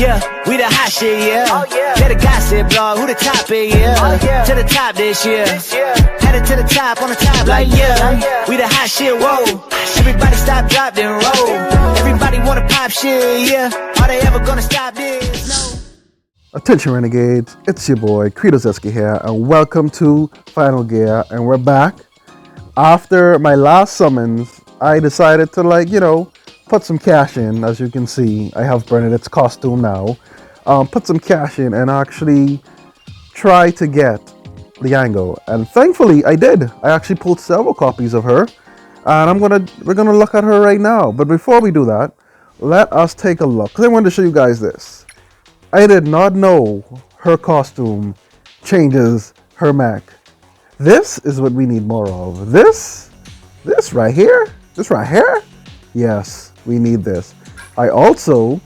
Yeah, we the hot shit, yeah. Oh, yeah. Let the gossip blog, who the top is, yeah. Oh, yeah. To the top this year. Headed to the top on the top like, yeah. We the hot shit, whoa. Everybody stop, drop, then roll. Everybody wanna pop shit, yeah. Are they ever gonna stop this? No. Attention Renegades, it's your boy Credozeski here, and welcome to Final Gear, and we're back. After my last summons, I decided to put some cash in. As you can see, I have Bernadette's costume now. Put some cash in and actually try to get Leangle, and thankfully I did. I actually pulled several copies of her, and we're gonna look at her right now. But before we do that, let us take a look, because I wanted to show you guys this. I did not know her costume changes her mech. This is what we need more of. This right here, yes, we need this. I also,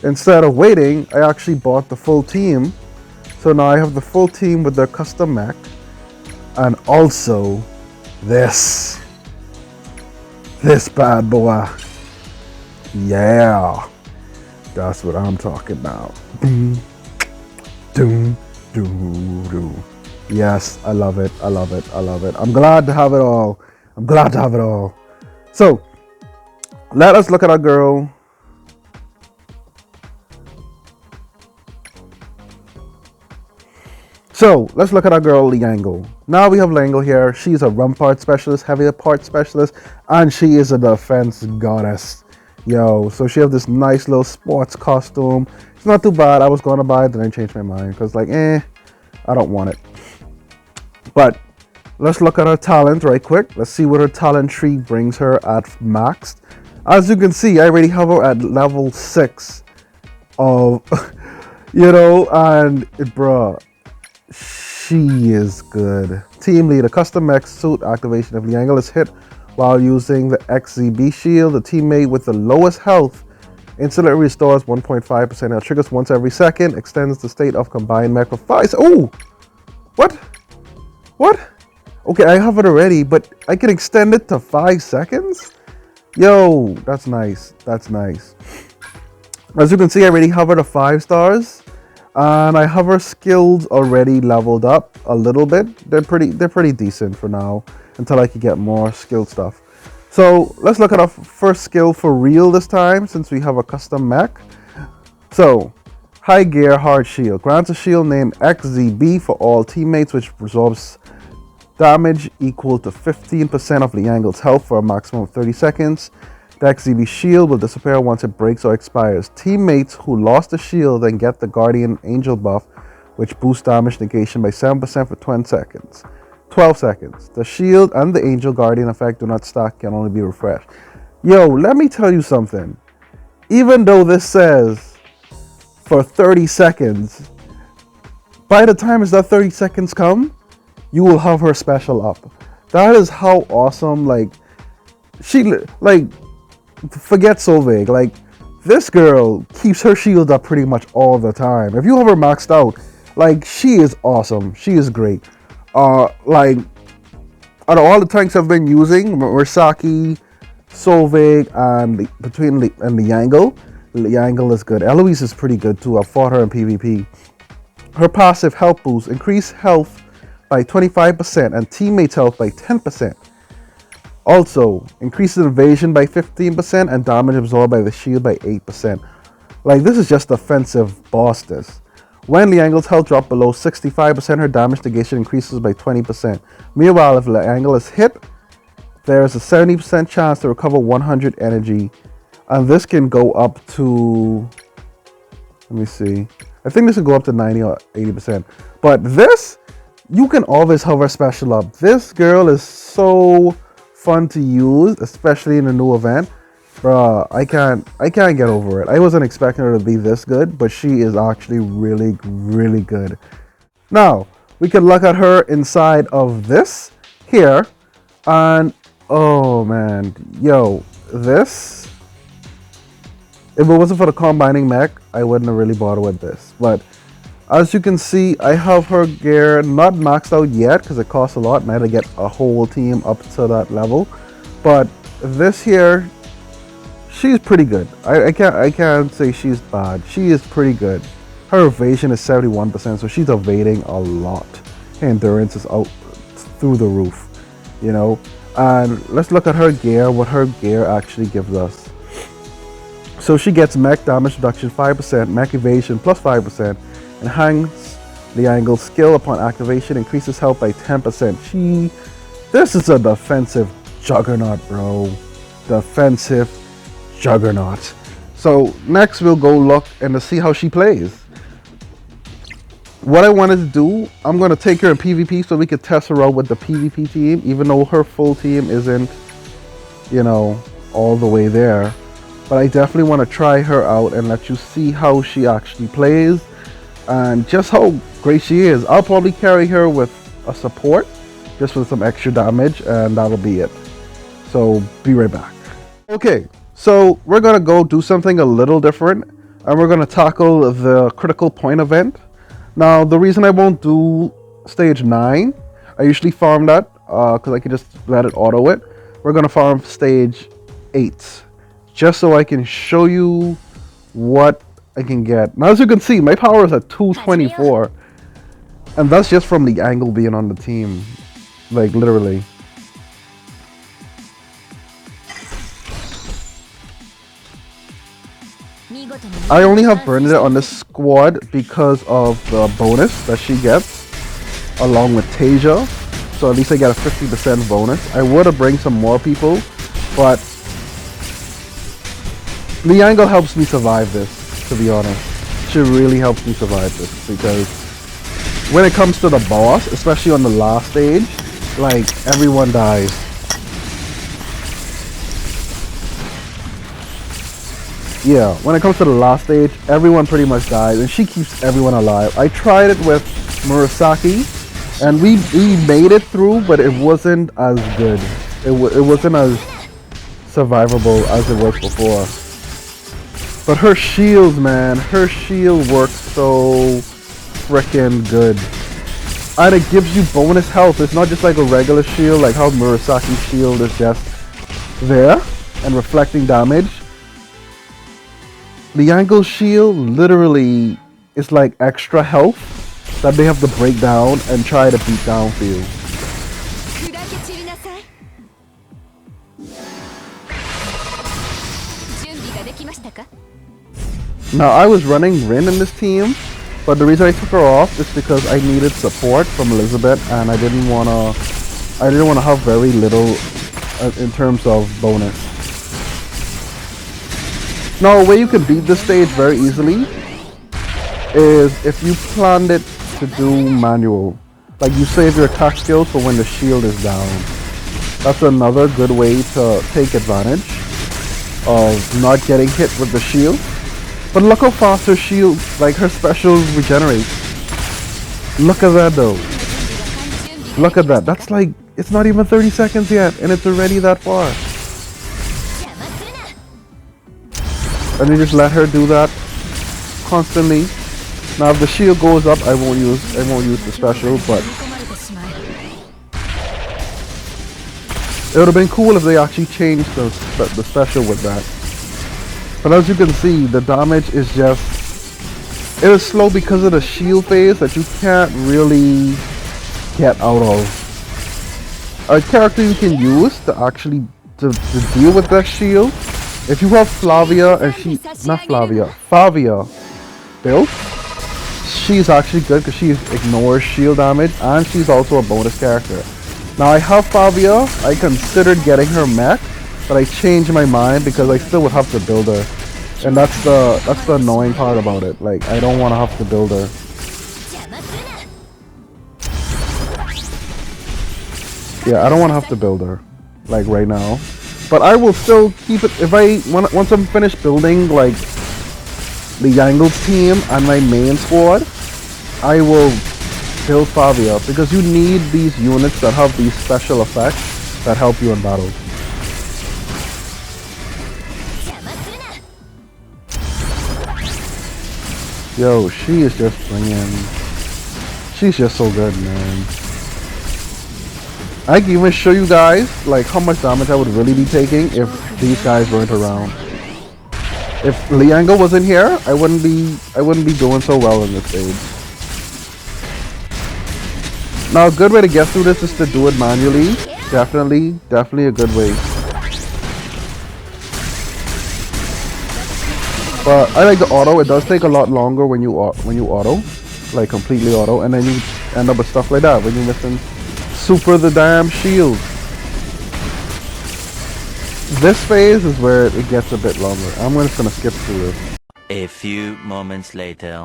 instead of waiting, I actually bought the full team. So now I have the full team with their custom mech, and also this bad boy. Yeah. That's what I'm talking about. Yes, I love it. I'm glad to have it all. So, let us look at our girl. So, let's look at our girl, Leangle. Now we have Leangle here. She's a run part specialist, heavier part specialist, and she is a defense goddess. Yo, so she has this nice little sports costume. It's not too bad. I was going to buy it, then I changed my mind because I don't want it. But let's look at her talent right quick. Let's see what her talent tree brings her at maxed. As you can see, I already have her at level 6 of, and bruh, she is good. Team leader, custom mech suit activation. If Leangle is hit while using the XZB shield, the teammate with the lowest health instantly restores 1.5%. It triggers once every second, extends the state of combined mech for 5. Oh! What? Okay, I have it already, but I can extend it to 5 seconds? Yo, that's nice. As you can see, I already have her to 5 stars. And I have her skills already leveled up a little bit. They're pretty decent for now, until I can get more skill stuff. So let's look at our first skill for real this time, since we have a custom mech. So, high gear hard shield. Grants a shield named XZB for all teammates, which absorbs damage equal to 15% of Leangle's health for a maximum of 30 seconds. The XZB shield will disappear once it breaks or expires. Teammates who lost the shield then get the Guardian Angel buff, which boosts damage negation by 7% for 12 seconds. The shield and the Angel Guardian effect do not stack, can only be refreshed. Yo, let me tell you something. Even though this says for 30 seconds, by the time that 30 seconds come, you will have her special up. That is how awesome, forget Solveig, this girl keeps her shield up pretty much all the time. If you have her maxed out, she is awesome. She is great. Out of all the tanks I've been using, Murasaki, Solveig, and Leangle is good. Eloise is pretty good too. I've fought her in PvP. Her passive health boost, increase health by 25% and teammates health by 10%. Also, increases evasion by 15% and damage absorbed by the shield by 8%. This is just offensive boss. When Leangle's health drops below 65%, her damage negation increases by 20%. Meanwhile, if Leangle is hit, there is a 70% chance to recover 100 energy. And this can go up to, let me see, I think this can go up to 90 or 80%. But this, you can always have her special up. This girl is so fun to use, especially in a new event. Bruh, I can't get over it. I wasn't expecting her to be this good, but she is actually really good. Now, we can look at her inside of this here, and oh man, yo, this, if it wasn't for the combining mech, I wouldn't have really bothered with this. But as you can see, I have her gear not maxed out yet because it costs a lot and I had to get a whole team up to that level. But this here, she's pretty good. I can't say she's bad. She is pretty good. Her evasion is 71%, so she's evading a lot. Her endurance is out through the roof, you know. And let's look at her gear, what her gear actually gives us. So she gets mech damage reduction 5%, mech evasion plus 5%, enhance Leangle skill upon activation, increases health by 10%. This is a defensive juggernaut, bro. Defensive juggernaut. So next we'll go look and to see how she plays. What I wanted to do, I'm going to take her in PvP so we could test her out with the PvP team, even though her full team isn't, you know, all the way there. But I definitely want to try her out and let you see how she actually plays and just how great she is. I'll probably carry her with a support just with some extra damage, and that'll be it. So be right back. Okay, so we're going to go do something a little different, and we're going to tackle the critical point event. Now, the reason I won't do stage 9, I usually farm that because I can just let it auto it. We're going to farm stage 8 just so I can show you what I can get. Now, as you can see, my power is at 224, and that's just from the Leangle being on the team, like literally. I only have Bernadette on this squad because of the bonus that she gets along with Tasia. So at least I get a 50% bonus. I would have bring some more people, but Leangle helps me survive this, to be honest. She really helps me survive this because when it comes to the boss, especially on the last stage, like everyone dies. Yeah, when it comes to the last stage, everyone pretty much dies, and she keeps everyone alive. I tried it with Murasaki, and we made it through, but it wasn't as good. It wasn't as survivable as it was before. But her shields, man, her shield works so freaking good. And it gives you bonus health. It's not just like a regular shield, like how Murasaki's shield is just there and reflecting damage. Leangle's shield literally is like extra health that they have to break down and try to beat down for you. Now I was running Rin in this team, but the reason I took her off is because I needed support from Elizabeth, and I didn't wanna have very little in terms of bonus. Now, a way you can beat this stage very easily is if you planned it to do manual. Like you save your attack skills for when the shield is down. That's another good way to take advantage of not getting hit with the shield. But look how fast her shield, like her specials regenerate. Look at that though. Look at that. That's like, it's not even 30 seconds yet and it's already that far. And you just let her do that constantly. Now if the shield goes up, I won't use the special, but it would have been cool if they actually changed the special with that. But as you can see, the damage is just, it is slow because of the shield phase that you can't really get out of. A character you can use to actually to deal with that shield. If you have Flavia and Favia built, she's actually good because she ignores shield damage and she's also a bonus character. Now I have Favia, I considered getting her mech, but I changed my mind because I still would have to build her. And that's the annoying part about it. Like I don't want to have to build her. Yeah, I don't want to have to build her like right now. But I will still keep it if once I'm finished building like the Leangle's team and my main squad, I will build Favia because you need these units that have these special effects that help you in battle. Yo, she is just she's just so good, man. I can even show you guys like how much damage I would really be taking if these guys weren't around. If Leangle wasn't here, I wouldn't be doing so well in this stage. Now a good way to get through this is to do it manually. Definitely a good way. But I like the auto. It does take a lot longer when you auto, like completely auto, and then you end up with stuff like that when you're missing super the damn shield. This phase is where it gets a bit longer. I'm just gonna skip through this. A few moments later.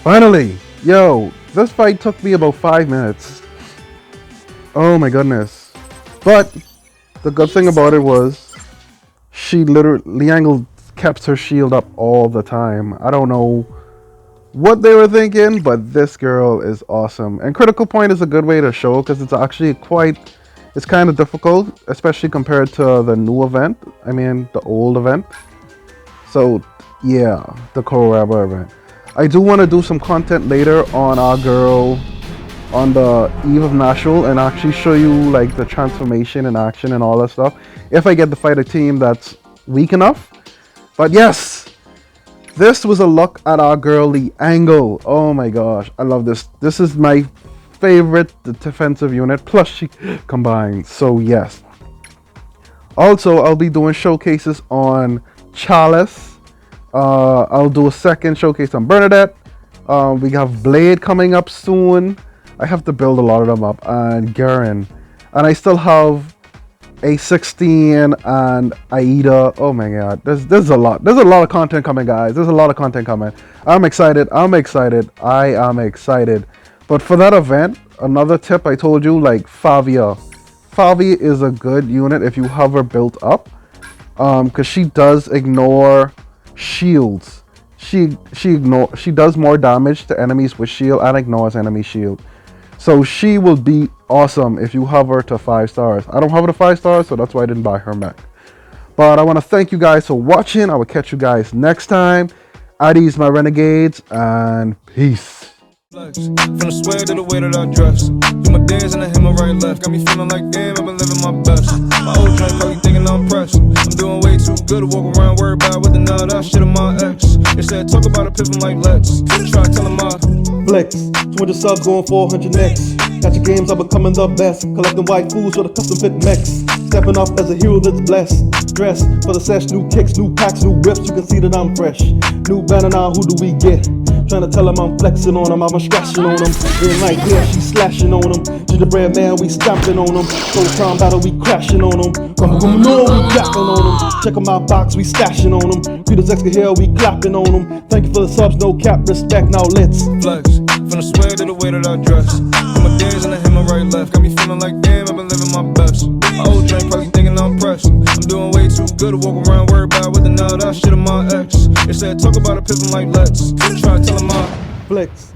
Finally! Yo, this fight took me about 5 minutes. Oh my goodness. But the good thing about it was Leangle kept her shield up all the time. I don't know what they were thinking, but this girl is awesome. And critical point is a good way to show because it's actually it's kind of difficult, especially compared to the new event. I mean, the old event. So, yeah, the Koraba event. I do want to do some content later on our girl on the eve of National and actually show you like the transformation in action and all that stuff. If I get to fight a team that's weak enough. But yes, this was a look at our girl Leangle. Oh my gosh, I love this. This is my favorite defensive unit, plus she combined. So yes. Also, I'll be doing showcases on Chalice. I'll do a second showcase on Bernadette. We have Blade coming up soon. I have to build a lot of them up, and Garen. And I still have A16 and Aida. Oh my god, there's a lot. There's a lot of content coming, guys. There's a lot of content coming. I'm excited. I am excited. But for that event, another tip I told you, like Favia. Favia is a good unit if you have her built up. Because she does ignore shields. She does more damage to enemies with shield and ignores enemy shield. So she will be awesome if you have her to 5 stars. I don't have her to 5 stars, so that's why I didn't buy her mech. But I want to thank you guys for watching. I will catch you guys next time. Addies, my renegades, and peace. From the sweat to the way that I dress, do my dance and I hit my right left. Got me feeling like damn, I've been living my best. My old drink probably thinking I'm pressed. I'm doing way too good to walk around worried about what the nut that shit of my ex. They said talk about a pimpin' like let's try to tell them my flex. 200 subs going 400 next. Got your games, I'm becoming the best. Collecting white fools for the custom fit mechs. Stepping off as a hero that's blessed. Dress for the sesh, new kicks, new packs, new whips. You can see that I'm fresh. New banner now, who do we get? Trying to tell them I'm flexing on them, I'm scratching on them. Green light clear, she slashing on them. Gingerbread man, we stomping on them. Full time battle, we crashing on them. Come no, we clapping on them. Check on my box, we stashing on them. Peter's extra here, we clapping on them. Thank you for the subs, no cap, respect, now let's flex. From the sweat to the way that I dress, do my dance and I hit my right left. Got me feeling like damn, I've been living my best. My old drink probably thinking I'm pressed. I'm doing way too good to walk around worried about what the nut that shit of my ex. They said talk about a pimpin' like let's try to tell them my flex.